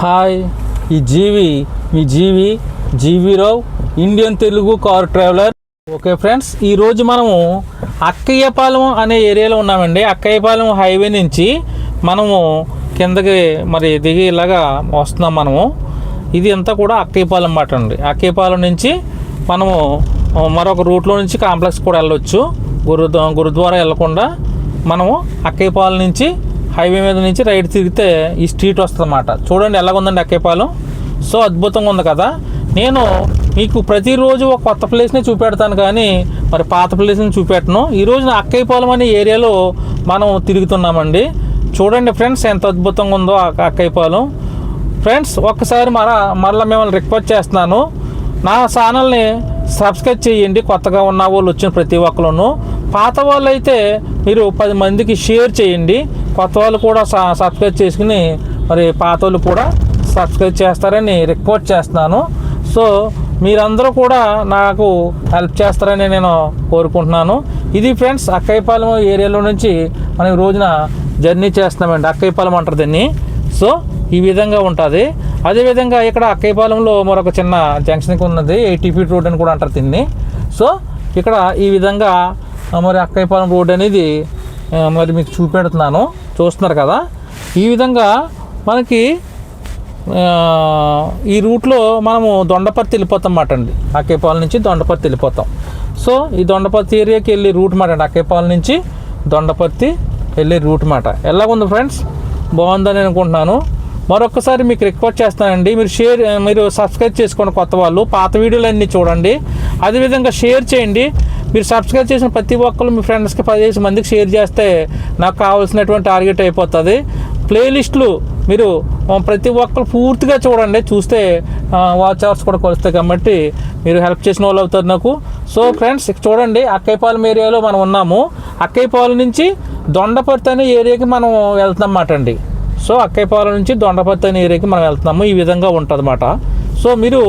Hi, ఈ జీవి మీ GV Rao Indian Telugu car traveller. Okay friends, ఈరోజు మనము అక్కయ్యపాలెం అనే ఏరియాలో ఉన్నామండి. అక్కయ్యపాలెం హైవే నుంచి మనము కిందకి మరి దిగి ఇలాగా వస్తున్నాం. మనము ఇది అంతా కూడా అక్కయ్యపాలెం మాట అండి. అక్కయ్యపాలెం నుంచి మనము మరొక రూట్లో నుంచి కాంప్లెక్స్ కూడా వెళ్ళొచ్చు. గురుద్వారా వెళ్ళకుండా మనము అక్కయ్యపాలెం నుంచి హైవే మీద నుంచి రైట్ తిరిగితే ఈ స్ట్రీట్ వస్తుంది అన్నమాట. చూడండి ఎలాగుందండి అక్కయ్యపాలెం. సో అద్భుతంగా ఉంది కదా. నేను మీకు ప్రతిరోజు ఒక కొత్త ప్లేస్ని చూపెడతాను, కానీ మరి పాత ప్లేస్ని చూపెట్టను. ఈరోజు అక్కయ్యపాలెం అనే ఏరియాలో మనం తిరుగుతున్నామండి. చూడండి ఫ్రెండ్స్ ఎంత అద్భుతంగా ఉందో అక్కయ్యపాలెం. ఫ్రెండ్స్ ఒక్కసారి మరలా మిమ్మల్ని రిక్వెస్ట్ చేస్తున్నాను, నా ఛానల్ని సబ్స్క్రైబ్ చేయండి. కొత్తగా ఉన్న వాళ్ళు వచ్చిన ప్రతి ఒక్కరును. పాత వాళ్ళు అయితే మీరు 10 మందికి షేర్ చేయండి. కొత్త వాళ్ళు కూడా సబ్స్క్రైబ్ చేసుకుని మరి పాత వాళ్ళు కూడా సబ్స్క్రైబ్ చేస్తారని రిక్వెస్ట్ చేస్తున్నాను. సో మీరందరూ కూడా నాకు హెల్ప్ చేస్తారని నేను కోరుకుంటున్నాను. ఇది ఫ్రెండ్స్ అక్కయ్యపాలెం ఏరియాలో నుంచి మనం ఈ రోజున జర్నీ చేస్తున్నామండి. అక్కయ్యపాలెం అంటారు దీన్ని. సో ఈ విధంగా ఉంటుంది. అదేవిధంగా ఇక్కడ అక్కయ్యపాలెంలో మరొక చిన్న జంక్షన్కి ఉన్నది 80 ఫీట్ రోడ్ అని కూడా అంటారు దీన్ని. సో ఇక్కడ ఈ విధంగా మరి అక్కయ్యపాలెం రోడ్ అనేది మరి మీకు చూపెడుతున్నాను, చూస్తున్నారు కదా. ఈ విధంగా మనకి ఈ రూట్లో మనము దొండపర్తి వెళ్ళిపోతాం మాట అండి. అక్కయ్యపాలెం నుంచి దొండపర్తి వెళ్ళిపోతాం. సో ఈ దొండపర్తి ఏరియాకి వెళ్ళే రూట్ మాట అండి. అక్కయ్యపాలెం నుంచి దొండపర్తి వెళ్ళే రూట్ మాట. ఎలాగుంది ఫ్రెండ్స్, బాగుందని అనుకుంటున్నాను. మరొకసారి మీకు రిక్వెస్ట్ చేస్తానండి, మీరు సబ్స్క్రైబ్ చేసుకోండి. కొత్త వాళ్ళు పాత వీడియోలు అన్నీ చూడండి. అదేవిధంగా షేర్ చేయండి. మీరు సబ్స్క్రైబ్ చేసిన ప్రతి ఒక్కరు మీ ఫ్రెండ్స్కి 15 మందికి షేర్ చేస్తే నాకు కావాల్సినటువంటి టార్గెట్ అయిపోతుంది. ప్లేలిస్టులు మీరు ప్రతి ఒక్కరు పూర్తిగా చూడండి. చూస్తే వాచ్ అవర్స్ కూడా కొలుస్తాయి, కాబట్టి మీరు హెల్ప్ చేసిన వాళ్ళు అవుతారు నాకు. సో ఫ్రెండ్స్ చూడండి, అక్కయ్యపాలెం ఏరియాలో మనం ఉన్నాము. అక్కయ్యపాలెం నుంచి దొండపర్తి అనే ఏరియాకి మనం వెళ్తున్నాం అన్నమాట అండి. సో అక్కయ్యపాలెం నుంచి దొండపర్తి అనే ఏరియాకి మనం వెళ్తున్నాము. ఈ విధంగా ఉంటుంది అన్నమాట. సో మీరు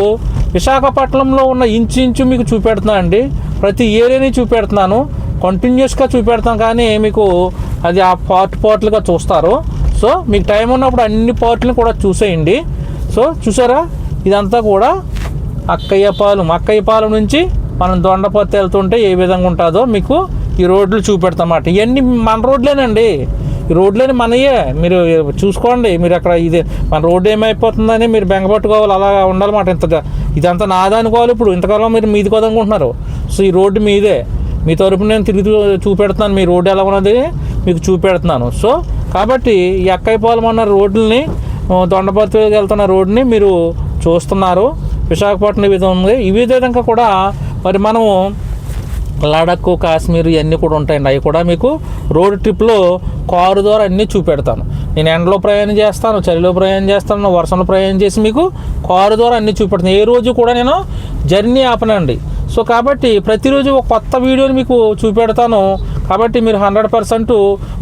విశాఖపట్నంలో ఉన్న ఇంచు మీకు చూపెడుతున్నా అండి. ప్రతి ఏరియాని చూపెడుతున్నాను, కంటిన్యూస్గా చూపెడతాను, కానీ మీకు అది ఆ పార్ట్లుగా చూస్తారు. సో మీకు టైం ఉన్నప్పుడు అన్ని పార్ట్లను కూడా చూసేయండి. సో చూసారా, ఇదంతా కూడా అక్కయ్యపాలెం నుంచి మనం దొండపర్తి వెళ్తుంటే ఏ విధంగా ఉంటుందో మీకు ఈ రోడ్లు చూపెడతామాట. ఇవన్నీ మన రోడ్లేనండి. ఈ రోడ్లేని మనయే, మీరు చూసుకోండి. మీరు అక్కడ ఇది మన రోడ్డు ఏమైపోతుందని మీరు బెంగపట్టుకోవాలి, అలా ఉండాలన్నమాట. ఇదంతా నాదా అనుకోవాలి. ఇప్పుడు ఇంతకాలం మీరు మీది కొదనుకుంటున్నారు. సో ఈ రోడ్డు మీదే, మీ తరపున నేను తిరిగి చూపెడుతున్నాను. మీ రోడ్డు ఎలా ఉన్నది మీకు చూపెడుతున్నాను. సో కాబట్టి ఈ అక్కయ్యపాలెం అన్న రోడ్లని, దొండపర్తి వెళ్తున్న రోడ్ని మీరు చూస్తున్నారు. విశాఖపట్నం విధంగా ఈ విధంగా కూడా మరి మనము లడఖ్, కాశ్మీర్ ఇవన్నీ కూడా ఉంటాయండి. అవి కూడా మీకు రోడ్ ట్రిప్లో కారు ద్వారా అన్నీ చూపెడతాను. నేను ఎండలో ప్రయాణం చేస్తాను, చలిలో ప్రయాణం చేస్తాను, వర్షంలో ప్రయాణం చేసి మీకు కారు ద్వారా అన్నీ చూపెడతాను. ఏ రోజు కూడా నేను జర్నీ ఆపనండి. సో కాబట్టి ప్రతిరోజు ఒక కొత్త వీడియోని మీకు చూపెడతాను. కాబట్టి మీరు 100%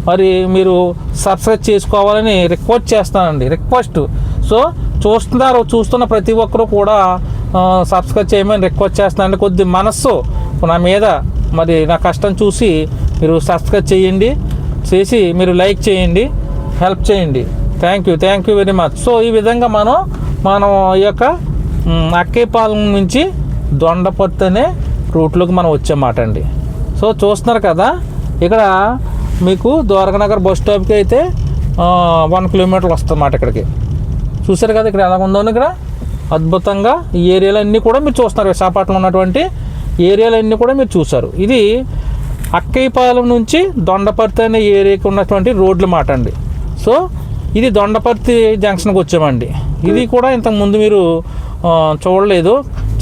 మరి మీరు సబ్స్క్రైబ్ చేసుకోవాలని రిక్వెస్ట్ చేస్తానండి. సో చూస్తున్న ప్రతి ఒక్కరూ కూడా సబ్స్క్రైబ్ చేయమని రిక్వెస్ట్ చేస్తున్నానండి. కొద్ది మనస్సు నా మీద మరి నా కష్టం చూసి మీరు సబ్స్క్రైబ్ చేసి మీరు లైక్ చేయండి, హెల్ప్ చేయండి. Thank you very much. So ఈ విధంగా మనం ఈ యొక్క అక్కయ్యపాలెం నుంచి దొండపర్తి అనే రూట్లోకి మనం వచ్చామాట అండి. సో చూస్తున్నారు కదా, ఇక్కడ మీకు ద్వారకానగర్ బస్ స్టాప్కి అయితే 1 కిలోమీటర్ వస్తుందన్నమాట. ఇక్కడికి చూసారు కదా, ఇక్కడ ఎలా ఉందో ఇక్కడ అద్భుతంగా ఈ ఏరియాలన్నీ కూడా మీరు చూస్తున్నారు. విశాఖపట్నంలో ఉన్నటువంటి ఏరియాలన్నీ కూడా మీరు చూసారు. ఇది అక్కయ్యపాలెం నుంచి దొండపర్తి అనే ఏరియాకి ఉన్నటువంటి రోడ్లు మాట అండి. సో ఇది దొండపర్తి జంక్షన్కి వచ్చామండి. ఇది కూడా ఇంతకుముందు మీరు చూడలేదు.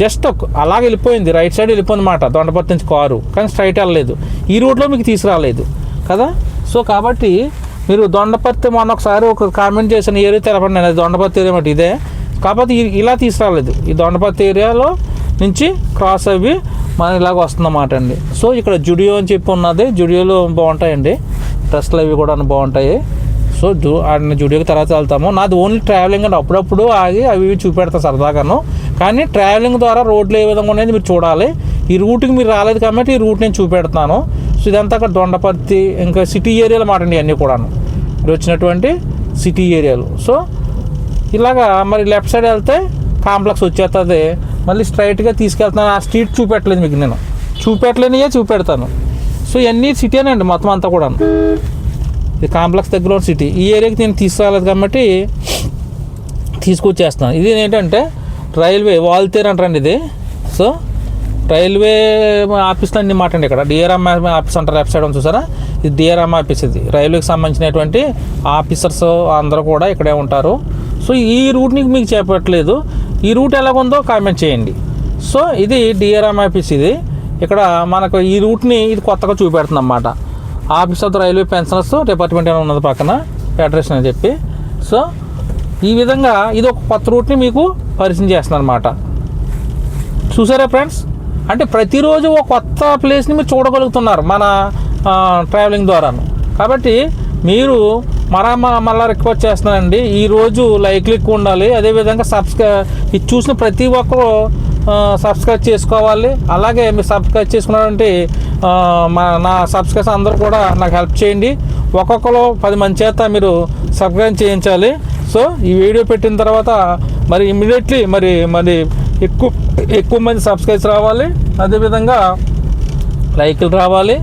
జస్ట్ అలాగే వెళ్ళిపోయింది, రైట్ సైడ్ వెళ్ళిపోయింది మాట దొండపర్తి నుంచి కారు, కానీ స్ట్రైట్ వెళ్ళలేదు. ఈ రోడ్లో మీకు తీసుకురాలేదు కదా. సో కాబట్టి మీరు దొండపర్తి మొన్న ఒకసారి ఒక కామెంట్ చేసిన ఏరియా తెలపండి, అది దొండపర్తి ఏరియా మాట ఇదే. కాకపోతే ఇలా తీసుకురాలేదు. ఈ దొండపర్తి ఏరియాలో నుంచి క్రాస్ అవి మనం ఇలాగ వస్తుందన్నమాట అండి. సో ఇక్కడ జుడియో అని చెప్పి ఉన్నది. జుడియోలో బాగుంటాయండి, డ్రెస్సులు అవి కూడా బాగుంటాయి. సో జుడియోకి తర్వాత వెళ్తాము. నాది ఓన్లీ ట్రావెలింగ్ అండి. అప్పుడప్పుడు ఆగి అవి చూపెడతాను సరదాగాను, కానీ ట్రావెలింగ్ ద్వారా రోడ్లు ఏ విధంగా ఉన్నాయని మీరు చూడాలి. ఈ రూట్కి మీరు రాలేదు కాబట్టి ఈ రూట్ నేను చూపెడతాను. సో ఇదంతా అక్కడ దొండపర్తి ఇంకా సిటీ ఏరియాలు మాట అండి. అన్నీ కూడాను మీరు వచ్చినటువంటి సిటీ ఏరియాలు. సో ఇలాగా మరి లెఫ్ట్ సైడ్ వెళ్తే కాంప్లెక్స్ వచ్చేస్తుంది. మళ్ళీ స్ట్రైట్గా తీసుకెళ్తున్నాను. ఆ స్ట్రీట్ చూపెట్టలేదు మీకు, నేను చూపెట్టలేనియే చూపెడతాను. సో ఇవన్నీ సిటీనండి మొత్తం అంతా కూడా. ఇది కాంప్లెక్స్ దగ్గర సిటీ. ఈ ఏరియాకి నేను తీసుకురాలేదు కాబట్టి తీసుకొచ్చేస్తున్నాను. ఇది ఏంటంటే రైల్వే వాల్తేర్ అంటారండి ఇది. సో రైల్వే ఆఫీస్లో అన్ని మాట అండి. ఇక్కడ డిఆర్ఎం ఆఫీస్ అంటారు, లెఫ్ట్ సైడ్ చూసారా, ఇది డిఆర్ఎం ఆఫీస్. ఇది రైల్వేకి సంబంధించినటువంటి ఆఫీసర్స్ అందరూ కూడా ఇక్కడే ఉంటారు. సో ఈ రూట్ని మీకు చేపట్టలేదు, ఈ రూట్ ఎలాగుందో కామెంట్ చేయండి. సో ఇది డిఆర్ఎం ఆఫీస్. ఇది ఇక్కడ మనకు ఈ రూట్ని ఇది కొత్తగా చూపెడుతుంది అన్నమాట. Office of the railway pensioners department అని ఉన్నది పక్కన ఫెడరేషన్ అని చెప్పి. సో ఈ విధంగా ఇది ఒక కొత్త రూట్ని మీకు పరిచయం చేస్తున్నాను అనమాట. చూసారా ఫ్రెండ్స్, అంటే ప్రతిరోజు ఒక కొత్త ప్లేస్ని మీరు చూడగలుగుతున్నారు మన ట్రావెలింగ్ ద్వారాను. కాబట్టి మీరు మళ్ళీ రిక్వెస్ట్ చేస్తున్నానండి, ఈరోజు లైక్లు ఎక్కువ ఉండాలి. అదేవిధంగా ఇది చూసిన ప్రతి ఒక్కరు సబ్స్క్రైబ్ చేసుకోవాలి. అలాగే మీరు సబ్స్క్రైబ్ చేసుకున్నటువంటి నా సబ్స్క్రైబర్స్ అందరూ కూడా నాకు హెల్ప్ చేయండి. ఒక్కొక్కరు 10 మంది చేత మీరు సబ్స్క్రైబ్ చేయించాలి. సో ఈ వీడియో పెట్టిన తర్వాత మరి ఇమ్మీడియట్లీ మరి ఎక్కువ మంది సబ్స్క్రైబ్స్ రావాలి. అదేవిధంగా లైక్లు రావాలి,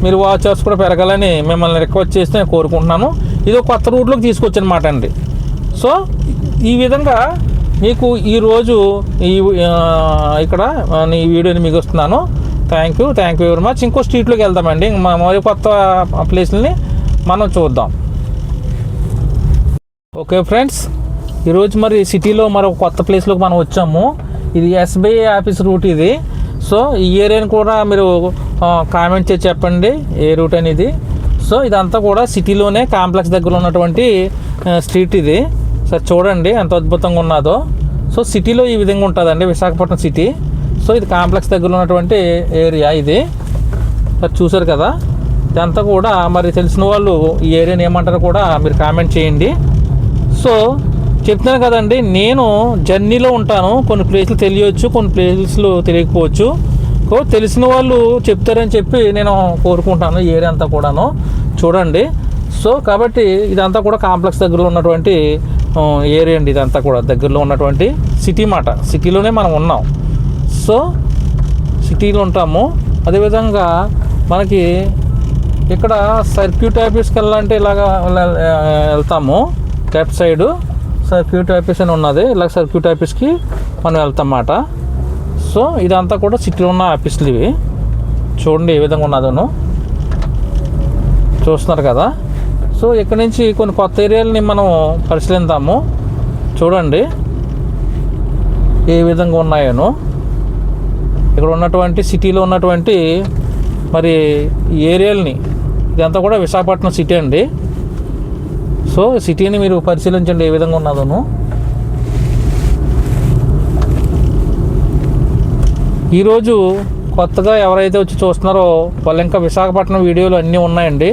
మీరు వాచ్ అవర్స్ కూడా పెరగాలని మిమ్మల్ని రిక్వెస్ట్ చేస్తే నేను కోరుకుంటున్నాను. ఇది ఒక కొత్త రూట్లోకి తీసుకొచ్చనమాట అండి. సో ఈ విధంగా మీకు ఈరోజు ఇక్కడ ఈ వీడియోని మీకు వస్తున్నాను. Thank you very much. ఇంకో స్ట్రీట్లోకి వెళ్దామండి, మరి కొత్త ప్లేస్ని మనం చూద్దాం. ఓకే ఫ్రెండ్స్, ఈరోజు మరి సిటీలో మరొక కొత్త ప్లేస్లోకి మనం వచ్చాము. ఇది ఎస్బీఐ ఆఫీస్ రూట్ ఇది. సో ఈ ఏరియాని కూడా మీరు కామెంట్ చేసి చెప్పండి ఏ రూట్ అనేది. సో ఇదంతా కూడా సిటీలోనే కాంప్లెక్స్ దగ్గర ఉన్నటువంటి స్ట్రీట్ ఇది. సార్ చూడండి ఎంత అద్భుతంగా ఉన్నదో. సో సిటీలో ఈ విధంగా ఉంటుందండి విశాఖపట్నం సిటీ. సో ఇది కాంప్లెక్స్ దగ్గర ఉన్నటువంటి ఏరియా ఇది. సార్ చూసారు కదా, ఇదంతా కూడా మరి తెలిసిన వాళ్ళు ఈ ఏరియాని ఏమంటారో కూడా మీరు కామెంట్ చేయండి. సో చెప్తున్నాను కదండి, నేను జర్నీలో ఉంటాను. కొన్ని ప్లేస్లు తెలియవచ్చు, కొన్ని ప్లేస్లు తెలియకపోవచ్చు. తెలిసిన వాళ్ళు చెప్తారని చెప్పి నేను కోరుకుంటాను. ఈ ఏరియా అంతా కూడాను చూడండి. సో కాబట్టి ఇదంతా కూడా కాంప్లెక్స్ దగ్గరలో ఉన్నటువంటి ఏరియా అండి. ఇదంతా కూడా దగ్గరలో ఉన్నటువంటి సిటీ మాట. సిటీలోనే మనం ఉన్నాం. సో సిటీలో ఉంటాము. అదేవిధంగా మనకి ఇక్కడ సర్క్యూట్ ఆఫీస్కి వెళ్ళాలంటే ఇలాగా వెళ్తాము. లెఫ్ట్ సైడు సర్క్యూట్ ఆఫీస్ అని ఉన్నది. ఇలా సర్క్యూట్ ఆఫీస్కి మనం వెళ్తాం అన్నమాట. సో ఇదంతా కూడా సిటీలో ఉన్న ఆఫీసులు ఇవి. చూడండి ఏ విధంగా ఉన్నదను చూస్తున్నారు కదా. సో ఇక్కడ నుంచి కొన్ని కొత్త ఏరియాలని మనం పరిశీలిద్దాము. చూడండి ఏ విధంగా ఉన్నాయో. ఇక్కడ ఉన్నటువంటి సిటీలో ఉన్నటువంటి మరి ఏరియాలని, ఇదంతా కూడా విశాఖపట్నం సిటీ అండి. సో సిటీని మీరు పరిశీలించండి ఏ విధంగా ఉన్నదోను. ఈరోజు కొత్తగా ఎవరైతే వచ్చి చూస్తున్నారో వాళ్ళు ఇంకా విశాఖపట్నం వీడియోలు అన్నీ ఉన్నాయండి,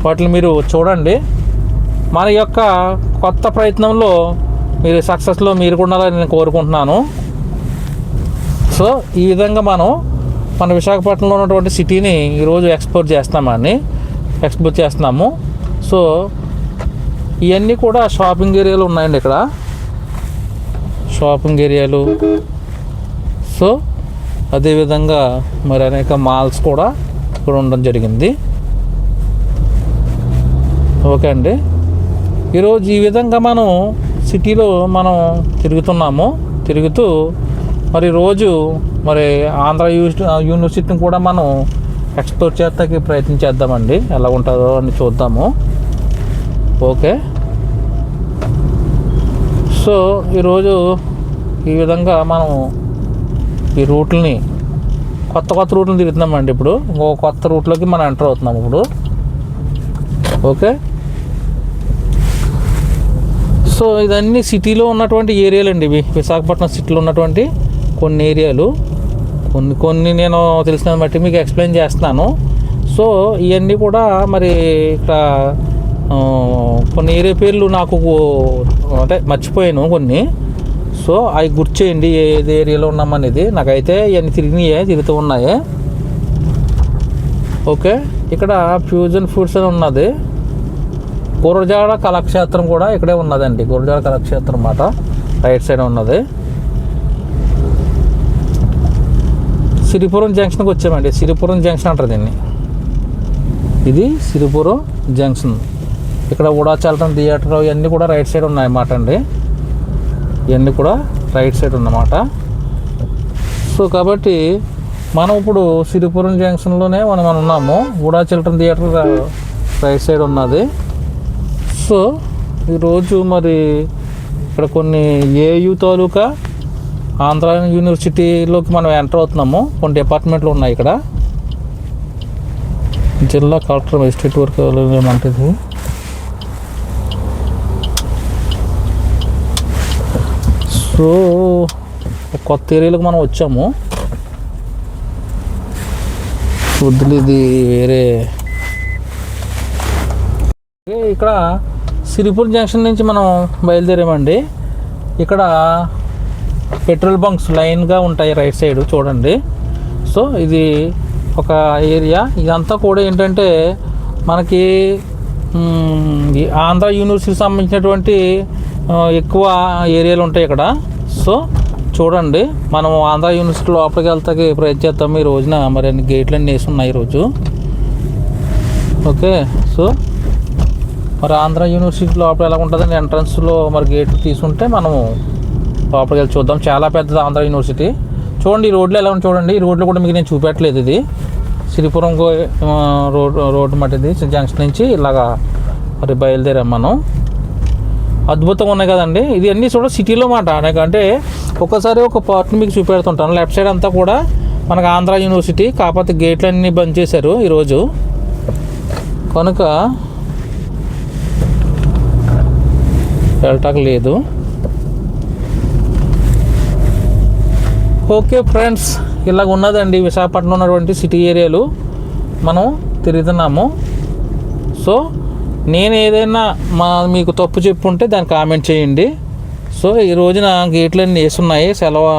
వాటిని మీరు చూడండి. మన యొక్క కొత్త ప్రయత్నంలో మీరు సక్సెస్లో మీరు కూడా నేను కోరుకుంటున్నాను. సో ఈ విధంగా మన విశాఖపట్నంలో ఉన్నటువంటి సిటీని ఈరోజు ఎక్స్ప్లోర్ చేస్తున్నాము. సో ఇవన్నీ కూడా షాపింగ్ ఏరియాలు ఉన్నాయండి. ఇక్కడ షాపింగ్ ఏరియాలు. సో అదేవిధంగా మరి అనేక మాల్స్ కూడా ఇక్కడ ఉండడం జరిగింది. ఓకే అండి, ఈరోజు ఈ విధంగా మనం సిటీలో తిరుగుతూ మరి రోజు మరి ఆంధ్ర యూనివర్సిటీని కూడా మనం ఎక్స్ప్లోర్ చేస్తానికి ప్రయత్నం చేద్దామండి. ఎలా ఉంటుందో అని చూద్దాము. ఓకే, సో ఈరోజు ఈ విధంగా మనం ఈ రూట్లని కొత్త రూట్లను తిరుగుతున్నామండి. ఇప్పుడు ఇంకో కొత్త రూట్లోకి మనం ఎంటర్ అవుతున్నాము ఇప్పుడు. ఓకే, సో ఇదన్నీ సిటీలో ఉన్నటువంటి ఏరియాలు అండి. ఇవి విశాఖపట్నం సిటీలో ఉన్నటువంటి కొన్ని ఏరియాలు. కొన్ని నేను తెలిసిన బట్టి మీకు ఎక్స్ప్లెయిన్ చేస్తున్నాను. సో ఇవన్నీ కూడా మరి ఇక్కడ కొన్ని ఏరియా పేర్లు నాకు అంటే మర్చిపోయాను కొన్ని. సో అవి గుర్తు చేయండి ఏది ఏరియాలో ఉన్నామనేది. నాకైతే ఇవన్నీ తిరుగుతూ ఉన్నాయి. ఓకే, ఇక్కడ ఫ్యూజన్ ఫుడ్స్ అని ఉన్నది. గురజాడ కళాక్షేత్రం కూడా ఇక్కడే ఉన్నదండి. గురజాడ కళాక్షేత్రం మాట రైట్ సైడ్ ఉన్నది. సిరిపురం జంక్షన్కి వచ్చామండి. సిరిపురం జంక్షన్ అంటారు దీన్ని. ఇది సిరిపురం జంక్షన్. ఇక్కడ ఊడాచలం థియేటర్ ఇవన్నీ కూడా రైట్ సైడ్ ఉన్నాయన్నమాట అండి. ఇవన్నీ కూడా రైట్ సైడ్ ఉన్నమాట. సో కాబట్టి మనం ఇప్పుడు సిరిపురం జంక్షన్లోనే మనం ఉన్నాము. ఊడాచలం థియేటర్ రైట్ సైడ్ ఉన్నది. సో ఈరోజు మరి ఇక్కడ కొన్ని ఏయూ తాలూకా ఆంధ్ర యూనివర్సిటీలోకి మనం ఎంటర్ అవుతున్నాము. కొన్ని డిపార్ట్మెంట్లు ఉన్నాయి ఇక్కడ. జిల్లా కలెక్టర్ మెజిస్ట్రేట్ వర్క్ ఏమంటుంది. సో కొత్త ఏరియాలకు మనం వచ్చాము. వద్దులు ఇది వేరే. ఇక్కడ సిరిపురం జంక్షన్ నుంచి మనం బయలుదేరామండి. ఇక్కడ పెట్రోల్ బంక్స్ లైన్గా ఉంటాయి రైట్ సైడ్ చూడండి. సో ఇది ఒక ఏరియా. ఇదంతా కూడా ఏంటంటే మనకి ఆంధ్ర యూనివర్సిటీకి సంబంధించినటువంటి ఎక్కువ ఏరియాలు ఉంటాయి ఇక్కడ. సో చూడండి, మనం ఆంధ్ర యూనివర్సిటీ లోపలికి వెళ్తాకి ప్రయత్నం చేద్దాం. ఈ రోజున మరి అన్ని గేట్లు అన్నీ వేసి ఉన్నాయి ఈరోజు. ఓకే, సో మరి ఆంధ్ర యూనివర్సిటీ లోపల ఎలా ఉంటుందని ఎంట్రన్స్లో మరి గేట్లు తీసుకుంటే మనము లోపలికి వెళ్ళి చూద్దాం. చాలా పెద్దది ఆంధ్ర యూనివర్సిటీ. చూడండి ఈ రోడ్లు ఎలా ఉంది చూడండి. ఈ రోడ్లు కూడా మీకు నేను చూపెట్టలేదు. ఇది సిరిపురం రోడ్డు మాట. ఇది జంక్షన్ నుంచి ఇలాగా మరి బయలుదేరాం మనం. అద్భుతంగా ఉన్నాయి కదండి. ఇది అన్నీ చూడ సిటీలో మాట. అంటే ఒకసారి ఒక పార్ట్ని మీకు చూపెడుతుంటాను. లెఫ్ట్ సైడ్ అంతా కూడా మనకు ఆంధ్ర యూనివర్సిటీ. కాకపోతే గేట్లు అన్నీ బంద్ చేశారు ఈరోజు కనుక వెళ్ళటానికి లేదు. ఓకే ఫ్రెండ్స్, ఇలాగ ఉన్నదండి విశాఖపట్నంలో ఉన్నటువంటి సిటీ ఏరియాలు మనం తిరుగుతున్నాము. సో నేను ఏదైనా మీకు తప్పు చెప్పుంటే దాన్ని కామెంట్ చేయండి. సో ఈ రోజున గేట్లన్నీ వేసున్నాయి. సెలవు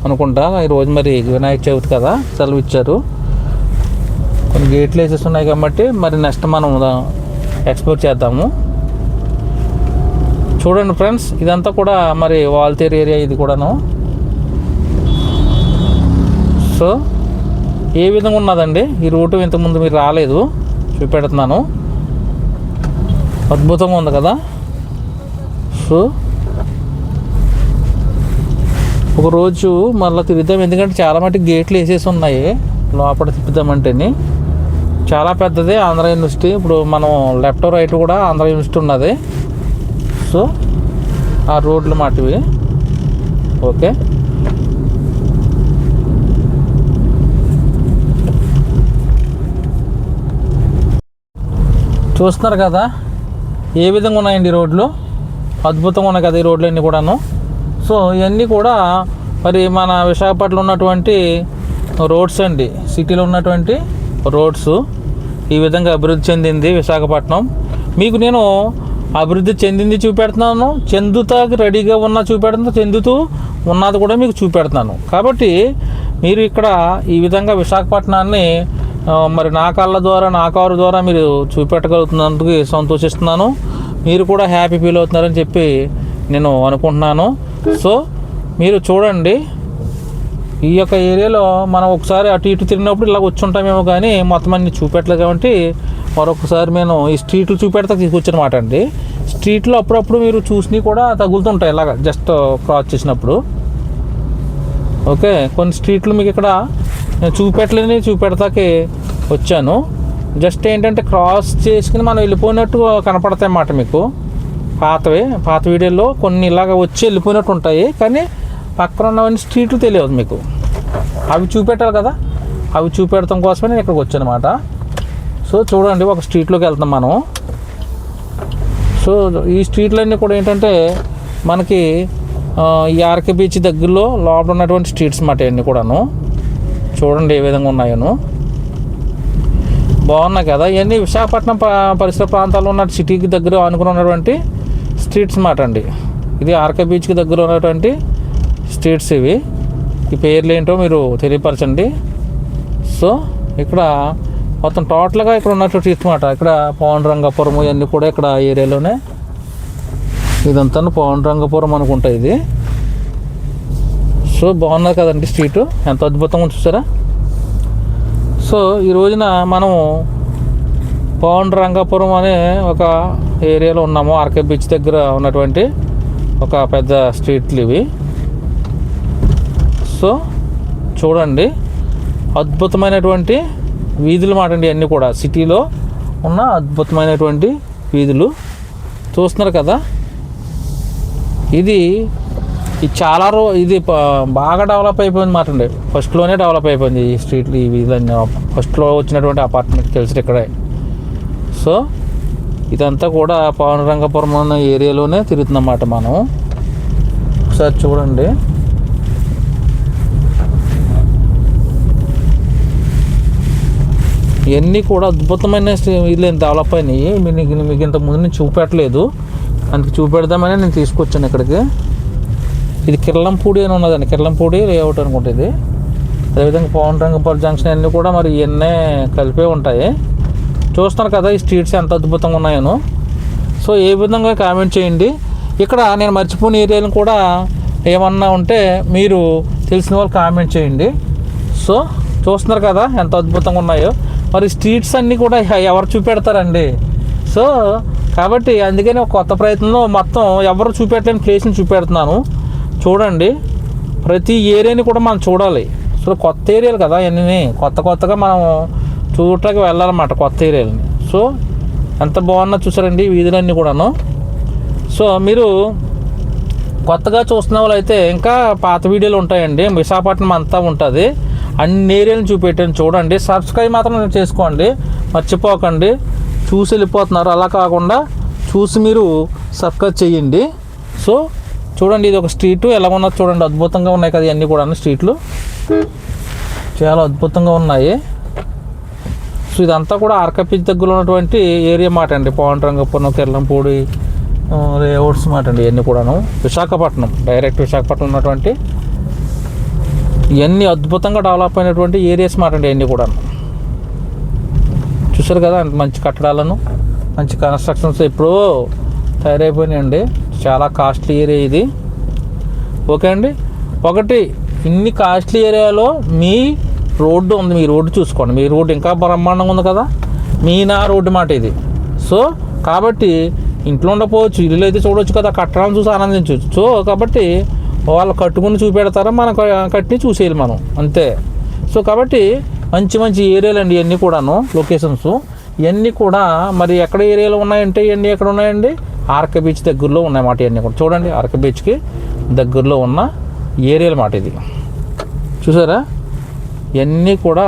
అనుకుంటా ఈరోజు, మరి వినాయక చవితి కదా, సెలవు ఇచ్చారు. కొన్ని గేట్లు వేసేస్తున్నాయి కాబట్టి మరి నెక్స్ట్ మనం ఎక్స్ప్లోర్ చేద్దాము. చూడండి ఫ్రెండ్స్, ఇదంతా కూడా మరి వాల్తేరు ఏరియా ఇది కూడాను. సో ఏ విధంగా ఉన్నదండి ఈ రూటు. ఇంతకుముందు మీరు రాలేదు, చూపెడుతున్నాను. అద్భుతంగా ఉంది కదా. సో ఒకరోజు మళ్ళీ తిరుగుదాం, ఎందుకంటే చాలా మటుకు గేట్లు వేసేసి ఉన్నాయి. లోపల తిప్పుదామంటేని చాలా పెద్దది ఆంధ్ర యూనివర్సిటీ. ఇప్పుడు మనం లెఫ్ట్ రైట్ కూడా ఆంధ్ర యూనివర్సిటీ ఉన్నది. సో ఆ రోడ్లు మాటివి. ఓకే, చూస్తున్నారు కదా ఏ విధంగా ఉన్నాయండి ఈ రోడ్లు. అద్భుతంగా ఉన్నాయి కదా ఈ రోడ్లు అన్నీ కూడాను. సో ఇవన్నీ కూడా మరి మన విశాఖపట్నంలో ఉన్నటువంటి రోడ్స్ అండి. సిటీలో ఉన్నటువంటి రోడ్స్ ఈ విధంగా అభివృద్ధి చెందింది విశాఖపట్నం. మీకు నేను అభివృద్ధి చెందింది చూపెడుతున్నాను, చెందుతాకి రెడీగా ఉన్న చూపెడుతున్నా, చెందుతూ ఉన్నది కూడా మీకు చూపెడుతున్నాను. కాబట్టి మీరు ఇక్కడ ఈ విధంగా విశాఖపట్నాన్ని మరి నా కళ్ళ ద్వారా, నా కారు ద్వారా మీరు చూపెట్టగలుగుతున్నందుకు సంతోషిస్తున్నాను. మీరు కూడా హ్యాపీ ఫీల్ అవుతున్నారని చెప్పి నేను అనుకుంటున్నాను. సో మీరు చూడండి, ఈ యొక్క ఏరియాలో మనం ఒకసారి అటు ఇటు తిరిగినప్పుడు ఇలా వచ్చి ఉంటామేమో, కానీ మొత్తం అన్ని చూపెట్టలేదు. కాబట్టి మరొకసారి నేను ఈ స్ట్రీట్లు చూపెడతా తీసుకొచ్చానమాట అండి. స్ట్రీట్లో అప్పుడప్పుడు మీరు చూసినవి కూడా తగులుతుంటాయి ఇలాగ జస్ట్ క్రాస్ చేసినప్పుడు. ఓకే, కొన్ని స్ట్రీట్లు మీకు ఇక్కడ నేను చూపెట్టలేని చూపెడతాకి వచ్చాను. జస్ట్ ఏంటంటే క్రాస్ చేసుకుని మనం వెళ్ళిపోయినట్టు కనపడతాయి అన్నమాట మీకు. పాత వీడియోలో కొన్ని ఇలాగ వచ్చి వెళ్ళిపోయినట్టు ఉంటాయి, కానీ పక్కన ఉన్నవన్నీ స్ట్రీట్లు తెలియదు మీకు. అవి చూపెట్టాలి కదా, అవి చూపెడతాం కోసమే నేను ఇక్కడికి వచ్చాను అనమాట. సో చూడండి, ఒక స్ట్రీట్లోకి వెళ్తాం మనం. సో ఈ స్ట్రీట్లన్నీ కూడా ఏంటంటే మనకి ఈ ఆర్కే బీచ్ దగ్గరలో లోపల ఉన్నటువంటి స్ట్రీట్స్ అన్నమాట ఇవన్నీ కూడాను. చూడండి ఏ విధంగా ఉన్నాయో, బాగున్నాయి కదా. ఇవన్నీ విశాఖపట్నం పరిసర ప్రాంతాల్లో ఉన్న సిటీకి దగ్గర అనుకుని ఉన్నటువంటి స్ట్రీట్స్ అన్నమాట అండి. ఇది ఆర్కే బీచ్కి దగ్గర ఉన్నటువంటి స్ట్రీట్స్ ఇవి. ఈ పేర్లు ఏంటో మీరు తెలియపరచండి. సో ఇక్కడ మొత్తం టోటల్గా ఇక్కడ ఉన్నట్టు తీసుకున్నమాట. ఇక్కడ పాండురంగాపురం ఇవన్నీ కూడా ఇక్కడ ఏరియాలోనే. ఇదంతా పాండురంగాపురం అనుకుంటా ఇది. సో బాగున్నది కదండి స్ట్రీట్, ఎంత అద్భుతంగా చూసారా. సో ఈ రోజున మనము పాండురంగాపురం అనే ఒక ఏరియాలో ఉన్నాము. ఆర్కే బీచ్ దగ్గర ఉన్నటువంటి ఒక పెద్ద స్ట్రీట్లు ఇవి. సో చూడండి అద్భుతమైనటువంటి వీధులు మాట అండి అన్నీ కూడా. సిటీలో ఉన్న అద్భుతమైనటువంటి వీధులు చూస్తున్నారు కదా. ఇది చాలా ఇది బాగా డెవలప్ అయిపోయింది మాట అండి. ఫస్ట్లోనే డెవలప్ అయిపోయింది ఈ స్ట్రీట్లు, ఈ వీధులన్నీ. ఫస్ట్లో వచ్చినటువంటి అపార్ట్మెంట్ తెలిసి ఇక్కడే. సో ఇదంతా కూడా పాండురంగాపురం అన్న ఏరియాలోనే తిరుగుతుందన్నమాట మనం. ఒకసారి చూడండి. ఇవన్నీ కూడా అద్భుతమైన వీళ్ళు డెవలప్ అయినాయి. మీకు ఇంతకుముందు నేను చూపెట్టలేదు, అందుకు చూపెడదామని నేను తీసుకొచ్చాను ఇక్కడికి. ఇది కిర్లంపూడి అని ఉన్నదండి, కిర్లంపూడి లేఅవుట్ అనుకుంటే ఇది. అదేవిధంగా పాండురంగాపురం జంక్షన్ అన్నీ కూడా మరి ఇవన్నీ కలిపే ఉంటాయి. చూస్తున్నారు కదా ఈ స్ట్రీట్స్ ఎంత అద్భుతంగా ఉన్నాయో. సో ఏ విధంగా కామెంట్ చేయండి. ఇక్కడ నేను మర్చిపోయిన ఏరియాలను కూడా ఏమన్నా ఉంటే మీరు తెలిసిన వాళ్ళు కామెంట్ చేయండి. సో చూస్తున్నారు కదా ఎంత అద్భుతంగా ఉన్నాయో. మరి స్ట్రీట్స్ అన్నీ కూడా ఎవరు చూపెడతారండి. సో కాబట్టి అందుకని ఒక కొత్త ప్రయత్నంలో మొత్తం ఎవరు చూపెట్టలేని ప్లేస్ని చూపెడుతున్నాను. చూడండి ప్రతి ఏరియాని కూడా మనం చూడాలి. సో కొత్త ఏరియాలు కదా ఇవన్నీ, కొత్తగా మనం చూడటానికి వెళ్ళాలన్నమాట కొత్త ఏరియాలని. సో ఎంత బాగున్నా చూసారండి వీధులన్నీ కూడాను. సో మీరు కొత్తగా చూస్తున్న వాళ్ళు అయితే ఇంకా పాత వీడియోలు ఉంటాయండి. విశాఖపట్నం అంతా ఉంటుంది, అన్ని ఏరియాలను చూపెట్టాను చూడండి. సబ్స్క్రైబ్ మాత్రం చేసుకోండి, మర్చిపోకండి. చూసి వెళ్ళిపోతున్నారు, అలా కాకుండా చూసి మీరు సబ్స్క్రైబ్ చేయండి. సో చూడండి ఇది ఒక స్ట్రీటు ఎలా ఉన్నది చూడండి, అద్భుతంగా ఉన్నాయి కదా ఇవన్నీ కూడా. స్ట్రీట్లు చాలా అద్భుతంగా ఉన్నాయి. సో ఇదంతా కూడా ఆర్కే బీచ్ దగ్గర ఉన్నటువంటి ఏరియా మాట అండి. పాండురంగాపురం, కిర్లంపూడి లేఅవుట్స్ మాట అండి ఇవన్నీ కూడాను. విశాఖపట్నం, డైరెక్ట్ విశాఖపట్నం ఉన్నటువంటి ఇవన్నీ అద్భుతంగా డెవలప్ అయినటువంటి ఏరియాస్ మాట అండి ఇవన్నీ కూడా. చూసారు కదా మంచి కట్టడాలను, మంచి కన్స్ట్రక్షన్స్ ఎప్పుడో తయారైపోయినాయండి. చాలా కాస్ట్లీ ఏరియా ఇది. ఓకే అండి. ఒకటి ఇన్ని కాస్ట్లీ ఏరియాలో మీ రోడ్డు ఉంది, మీ రోడ్డు చూసుకోండి. మీ రోడ్డు ఇంకా బ్రహ్మాండంగా ఉంది కదా, నా రోడ్డు మాట ఇది. సో కాబట్టి ఇంట్లో ఉండకపోవచ్చు, ఇల్లు అయితే చూడవచ్చు కదా, కట్టడాలను చూసి ఆనందించవచ్చు. సో కాబట్టి వాళ్ళు కట్టుకుని చూపెడతారా, మనం కట్టి చూసేయాలి మనం అంతే. సో కాబట్టి మంచి ఏరియాలు అండి ఇవన్నీ కూడాను, లొకేషన్స్ ఇవన్నీ కూడా. మరి ఎక్కడ ఏరియాలో ఉన్నాయంటే ఇవన్నీ ఎక్కడ ఉన్నాయండి, ఆర్కే బీచ్ దగ్గరలో ఉన్నాయన్నమాట ఇవన్నీ కూడా. చూడండి ఆర్కే బీచ్కి దగ్గరలో ఉన్న ఏరియాల మాట ఇది. చూసారా ఇవన్నీ కూడా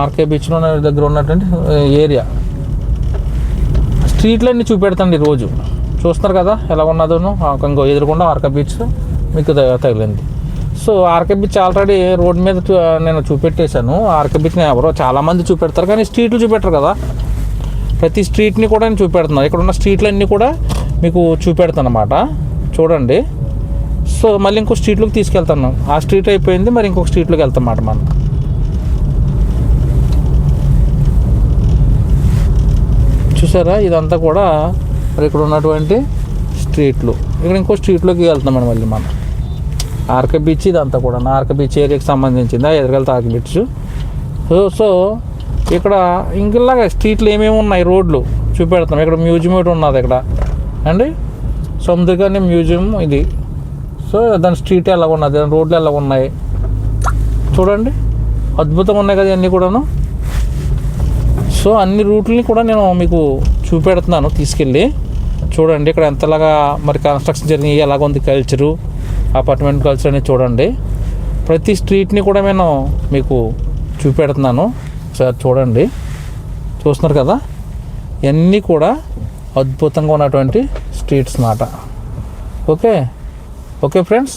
ఆర్కే బీచ్లో దగ్గర ఉన్నటువంటి ఏరియా. స్ట్రీట్లన్నీ చూపెడతాండి రోజు. చూస్తున్నారు కదా ఎలా ఉన్నదో. ఇంకో ఎదురుకుండా ఆర్కే బీచ్ మీకు తగిలింది. So RK beach already road మీద నేను చూపెట్టేశాను. ఆర్కే బీచ్ని ఎవరో చాలామంది చూపెడతారు, కానీ స్ట్రీట్లు చూపెట్టరు కదా. ప్రతి స్ట్రీట్ని కూడా నేను చూపెడుతున్నాను. ఇక్కడ ఉన్న స్ట్రీట్లన్నీ కూడా మీకు చూపెడతాను అన్నమాట. చూడండి. సో మళ్ళీ ఇంకో స్ట్రీట్లోకి తీసుకెళ్తాను. ఆ స్ట్రీట్ అయిపోయింది, మరి ఇంకొక స్ట్రీట్లోకి వెళ్తాం అన్నమాట మనం. చూసారా ఇదంతా కూడా మరి ఇక్కడ ఉన్నటువంటి స్ట్రీట్లు. ఇక్కడ ఇంకో స్ట్రీట్లోకి వెళ్తున్నాం మళ్ళీ మనం. ఆర్కే బీచ్ ఇదంతా కూడా ఆర్కే బీచ్ ఏరియాకి సంబంధించింది. ఎదురుకెళ్తే ఆర్కే బీచ్. సో ఇక్కడ ఇంకలాగా స్ట్రీట్లు ఏమేమి ఉన్నాయి రోడ్లు చూపెడతాం. ఇక్కడ మ్యూజియం ఒకటి ఉన్నది ఇక్కడ అండి, సముద్రకాని మ్యూజియం ఇది. సో దాని స్ట్రీట్ ఎలా ఉన్నది, దాని రోడ్లు ఎలా ఉన్నాయి చూడండి, అద్భుతంగా ఉన్నాయి కదా ఇవన్నీ కూడాను. సో అన్ని రూట్లని కూడా నేను మీకు చూపెడుతున్నాను తీసుకెళ్ళి. చూడండి ఇక్కడ ఎంతలాగా మరి కన్స్ట్రక్షన్ జరిగినాయి, ఎలాగ ఉంది కల్చరు, అపార్ట్మెంట్ కల్చర్ అనేది చూడండి. ప్రతి స్ట్రీట్ని కూడా నేను మీకు చూపెడుతున్నాను. ఒకసారి చూడండి. చూస్తున్నారు కదా ఇవన్నీ కూడా అద్భుతంగా ఉన్నటువంటి స్ట్రీట్స్ మాట. Okay friends.